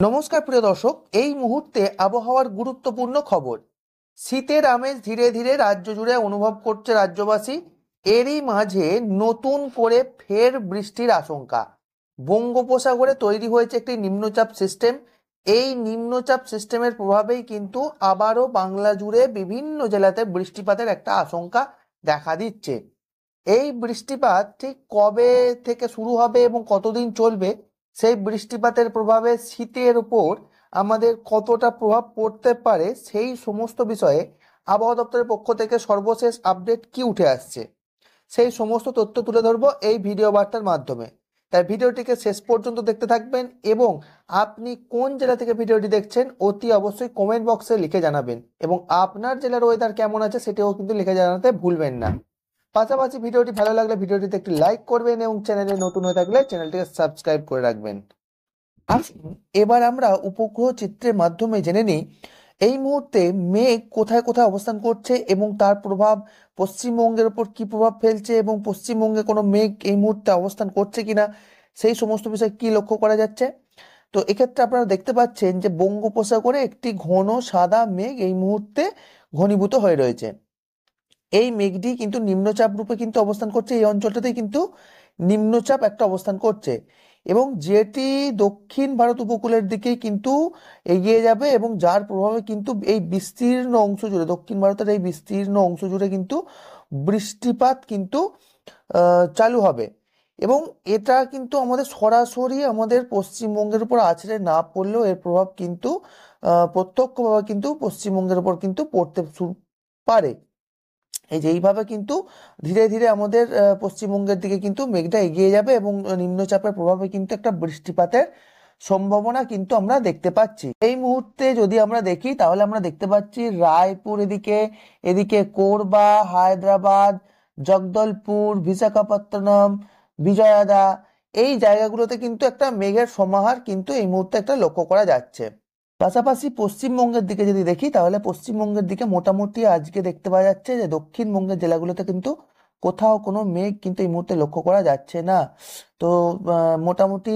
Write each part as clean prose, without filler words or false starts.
নমস্কার প্রিয় দর্শক, এই মুহূর্তে আবহাওয়ার গুরুত্বপূর্ণ খবর। শীতের আমেজ ধীরে ধীরে রাজ্য জুড়ে অনুভব করছে রাজ্যবাসী। এরই মাঝে নতুন করে ফের বৃষ্টির আশঙ্কা। বঙ্গোপসাগরে তৈরি হয়েছে একটি নিম্নচাপ সিস্টেম। এই নিম্নচাপ সিস্টেমের প্রভাবেই কিন্তু আবারও বাংলা জুড়ে বিভিন্ন জেলাতে বৃষ্টিপাতের একটা আশঙ্কা দেখা দিচ্ছে। এই বৃষ্টিপাত ঠিক কবে থেকে শুরু হবে এবং কতদিন চলবে, সেই বৃষ্টিপাতের প্রভাবে শীতের উপর আমাদের কতটা প্রভাব পড়তে পারে, সেই সমস্ত বিষয়ে আবহাওয়া দপ্তরের পক্ষ থেকে সর্বশেষ আপডেট কি উঠে আসছে, সেই সমস্ত তথ্য তুলে ধরবো এই ভিডিও বার্তার মাধ্যমে। তাই ভিডিওটিকে শেষ পর্যন্ত দেখতে থাকবেন এবং আপনি কোন জেলা থেকে ভিডিওটি দেখছেন অতি অবশ্যই কমেন্ট বক্সে লিখে জানাবেন এবং আপনার জেলার ওয়েদার কেমন আছে সেটাও কিন্তু লিখে জানাতে ভুলবেন না। পাশাপাশি ভিডিওটি ভালো লাগলে ভিডিওটিতে একটি লাইক করবেন এবং চ্যানেলে নতুন হয়ে থাকলে চ্যানেলটিকে সাবস্ক্রাইব করে রাখবেন। আসুন এবার আমরা উপগ্রহ চিত্রের মাধ্যমে জেনে নিই এই মুহূর্তে মেঘ কোথায় কোথায় অবস্থান করছে এবং তার প্রভাব পশ্চিমবঙ্গের উপর কি প্রভাব ফেলছে এবং পশ্চিমবঙ্গে কোনো মেঘ এই মুহূর্তে অবস্থান করছে কিনা, সেই সমস্ত বিষয় কি লক্ষ্য করা যাচ্ছে। তো এক্ষেত্রে আপনারা দেখতে পাচ্ছেন যে বঙ্গোপসাগরে একটি ঘন সাদা মেঘ এই মুহূর্তে ঘনীভূত হয়ে রয়েছে। এই মেঘটি কিন্তু নিম্নচাপ রূপে কিন্তু অবস্থান করছে, এই অঞ্চলটাতেই কিন্তু নিম্নচাপ একটা অবস্থান করছে এবং যেটি দক্ষিণ ভারত উপকূলের দিকেই কিন্তু এগিয়ে যাবে এবং যার প্রভাবে কিন্তু এই বিস্তীর্ণ অংশ জুড়ে, দক্ষিণ ভারতের এই বিস্তীর্ণ অংশ জুড়ে কিন্তু বৃষ্টিপাত কিন্তু চালু হবে এবং এটা কিন্তু আমাদের সরাসরি আমাদের পশ্চিমবঙ্গের উপর আছড়ে না পড়লেও এর প্রভাব কিন্তু প্রত্যক্ষভাবে কিন্তু পশ্চিমবঙ্গের উপর কিন্তু পড়তে পারে। এই যে এইভাবে কিন্তু ধীরে ধীরে আমাদের পশ্চিমবঙ্গের দিকে কিন্তু মেঘটা এগিয়ে যাবে এবং নিম্নচাপের প্রভাবে কিন্তু একটা বৃষ্টিপাতের সম্ভাবনা কিন্তু আমরা দেখতে পাচ্ছি। এই মুহূর্তে যদি আমরা দেখি তাহলে আমরা দেখতে পাচ্ছি রায়পুর এদিকে, এদিকে কোরবা, হায়দ্রাবাদ, জগদলপুর, বিশাখাপত্তনম, বিজয়াদা, এই জায়গাগুলোতে কিন্তু একটা মেঘের সমাহার কিন্তু এই মুহূর্তে একটা লক্ষ্য করা যাচ্ছে। পাশাপাশি পশ্চিমবঙ্গের দিকে যদি দেখি তাহলে পশ্চিমবঙ্গের দিকে মোটামুটি আজকে দেখতে পাওয়া যাচ্ছে যে দক্ষিণবঙ্গের জেলাগুলোতে কিন্তু কোথাও কোনো মেঘ কিন্তু এই মুহূর্তে লক্ষ্য করা যাচ্ছে না। তো মোটামুটি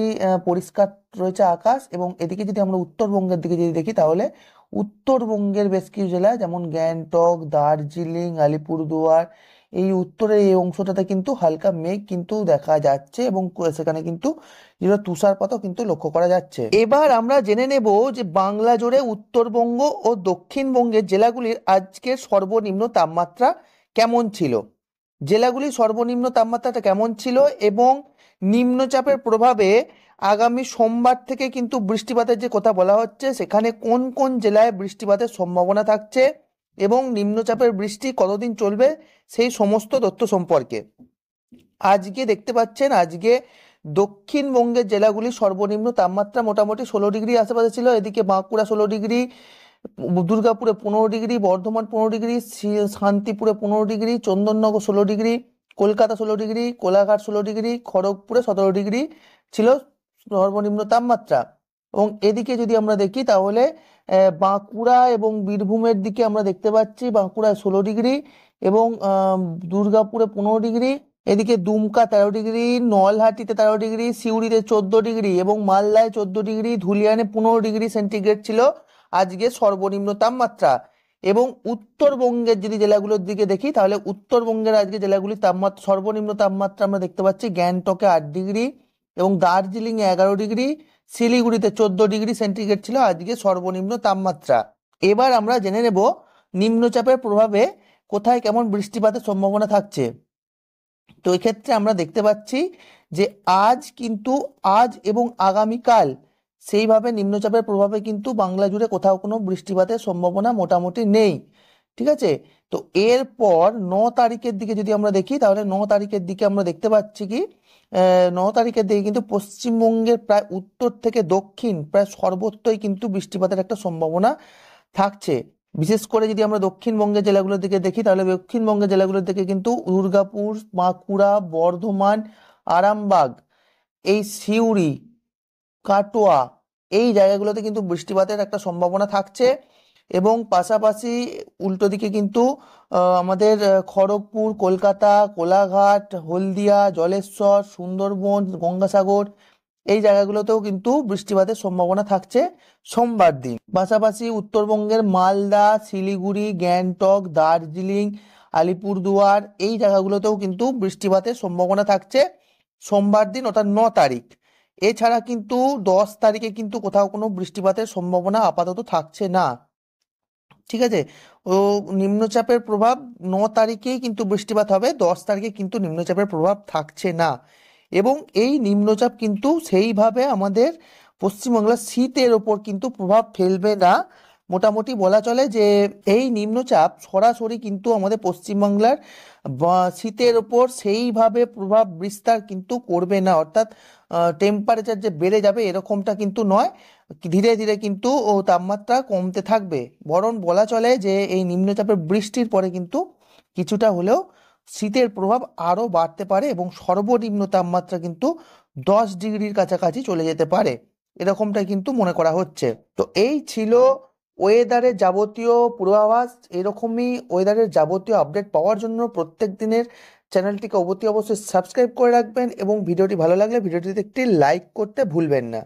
পরিষ্কার রয়েছে আকাশ। এবং এদিকে যদি আমরা উত্তরবঙ্গের দিকে যদি দেখি তাহলে উত্তরবঙ্গের বেশ কিছু জেলা যেমন গ্যাংটক, দার্জিলিং, আলিপুরদুয়ার, এই উত্তরের এই অংশটাতে কিন্তু হালকা মেঘ কিন্তু দেখা যাচ্ছে এবং সেখানে কিন্তু তুষারপাতও কিন্তু লক্ষ্য করা যাচ্ছে। এবার আমরা জেনে নেব যে বাংলা জুড়ে উত্তরবঙ্গ ও দক্ষিণবঙ্গের জেলাগুলির আজকের সর্বনিম্ন তাপমাত্রা কেমন ছিল। জেলাগুলির সর্বনিম্ন তাপমাত্রাটা কেমন ছিল এবং নিম্নচাপের প্রভাবে আগামী সোমবার থেকে কিন্তু বৃষ্টিপাতের যে কথা বলা হচ্ছে সেখানে কোন কোন জেলায় বৃষ্টিপাতের সম্ভাবনা থাকছে এবং নিম্নচাপের বৃষ্টি কতদিন চলবে, সেই সমস্ত তথ্য সম্পর্কে আজকে দেখতে পাচ্ছেন। আজকে দক্ষিণবঙ্গের জেলাগুলি সর্বনিম্ন তাপমাত্রা মোটামুটি 16 ডিগ্রি আশেপাশে ছিল। এদিকে বাঁকুড়া 16 ডিগ্রি, দুর্গাপুরে 15 ডিগ্রি, বর্ধমান 15 ডিগ্রি, শান্তিপুরে 15 degree, Chandannagar 16 degree, Kolkata 16 degree, Kolaghat 16 degree, খড়গপুরে 17 ডিগ্রি ছিল সর্বনিম্ন তাপমাত্রা। এবং এদিকে যদি আমরা দেখি তাহলে বাঁকুড়া এবং বীরভূমের দিকে আমরা দেখতে পাচ্ছি বাঁকুড়ায় 16 ডিগ্রি এবং দুর্গাপুরে 15 ডিগ্রি, এদিকে দুমকা 13 ডিগ্রি, নলহাটিতে 13 ডিগ্রি, সিউড়িতে 14 ডিগ্রি এবং মালদায় 14 ডিগ্রি, ধুলিয়ানে 15 ডিগ্রি সেন্টিগ্রেড ছিল আজকে সর্বনিম্ন তাপমাত্রা। এবং উত্তরবঙ্গের যদি জেলাগুলোর দিকে দেখি তাহলে উত্তরবঙ্গের আজকে জেলাগুলির তাপমাত্রা সর্বনিম্ন তাপমাত্রা আমরা দেখতে পাচ্ছি গ্যাংটকে 8 ডিগ্রি এবং দার্জিলিং 11 ডিগ্রি, শিলিগুড়িতে 14 ডিগ্রি সেন্টিগ্রেড ছিল আজকে সর্বনিম্ন তাপমাত্রা। এবার আমরা জেনে নেব নিম্নচাপের প্রভাবে কোথায় কেমন বৃষ্টিপাতের সম্ভাবনা থাকছে। তো এক্ষেত্রে আমরা দেখতে পাচ্ছি যে আজ এবং আগামীকাল সেইভাবে নিম্নচাপের প্রভাবে কিন্তু বাংলা জুড়ে কোথাও কোনো বৃষ্টিপাতের সম্ভাবনা মোটামুটি নেই। ঠিক আছে। তো এরপর 9 তারিখের দিকে যদি আমরা দেখি তাহলে 9 তারিখের দিকে আমরা দেখতে পাচ্ছি কি 9 তারিখের দিকে কিন্তু পশ্চিমবঙ্গের প্রায় উত্তর থেকে দক্ষিণ প্রায় সর্বত্রই কিন্তু বৃষ্টিপাতের একটা সম্ভাবনা থাকছে। বিশেষ করে যদি আমরা দক্ষিণবঙ্গের জেলাগুলোর দিকে দেখি তাহলে দক্ষিণবঙ্গের জেলাগুলোর দিকে কিন্তু দুর্গাপুর, বাঁকুড়া, বর্ধমান, আরামবাগ, এই সিউড়ি, কাটোয়া, এই জায়গাগুলোতে কিন্তু বৃষ্টিপাতের একটা সম্ভাবনা থাকছে। এবং পাশাপাশি উল্টো দিকে কিন্তু আমাদের খড়গপুর, কলকাতা, কোলাঘাট, হলদিয়া, জলেশ্বর, সুন্দরবন, গঙ্গাসাগর, এই জায়গাগুলোতেও কিন্তু বৃষ্টিপাতের সম্ভাবনা থাকছে সোমবার দিন। পাশাপাশি উত্তরবঙ্গের মালদা, শিলিগুড়ি, গ্যাংটক, দার্জিলিং, আলিপুরদুয়ার এই জায়গাগুলোতেও কিন্তু বৃষ্টিপাতের সম্ভাবনা থাকছে সোমবার দিন অর্থাৎ 9 তারিখ। এছাড়া কিন্তু 10 তারিখে কিন্তু কোথাও কোনো বৃষ্টিপাতের সম্ভাবনা আপাতত থাকছে না। ঠিক আছে। ও নিম্নচাপের প্রভাব 9 তারিখেই কিন্তু বৃষ্টিপাত হবে, 10 তারিখে কিন্তু নিম্নচাপের প্রভাব থাকছে না। এবং এই নিম্নচাপ কিন্তু সেইভাবে আমাদের পশ্চিমবাংলার শীতের ওপর কিন্তু প্রভাব ফেলবে না। মোটামুটি বলা চলে যে এই নিম্নচাপ সরাসরি কিন্তু আমাদের পশ্চিমবাংলার শীতের ওপর সেইভাবে প্রভাব বিস্তার কিন্তু করবে না, অর্থাৎ টেম্পারেচার যে বেড়ে যাবে এরকমটা কিন্তু নয়। ধীরে ধীরে কিন্তু তাপমাত্রা কমতে থাকবে। বরং বলা চলে যে এই নিম্নচাপের বৃষ্টির পরে কিন্তু কিছুটা হলেও শীতের প্রভাব আরো বাড়তে পারে এবং সর্বনিম্ন তাপমাত্রা কিন্তু 10 ডিগ্রির কাছাকাছি চলে যেতে পারে, এরকমটা কিন্তু মনে করা হচ্ছে। তো এই ছিল ওয়েদারের যাবতীয় পূর্বাভাস। এরকমই ওয়েদারের যাবতীয় আপডেট পাওয়ার জন্য প্রত্যেক দিনের চ্যানেলটিকে অবশ্যই সাবস্ক্রাইব করে রাখবেন এবং ভিডিওটি ভালো লাগলে ভিডিওটিতে একটি লাইক করতে ভুলবেন না।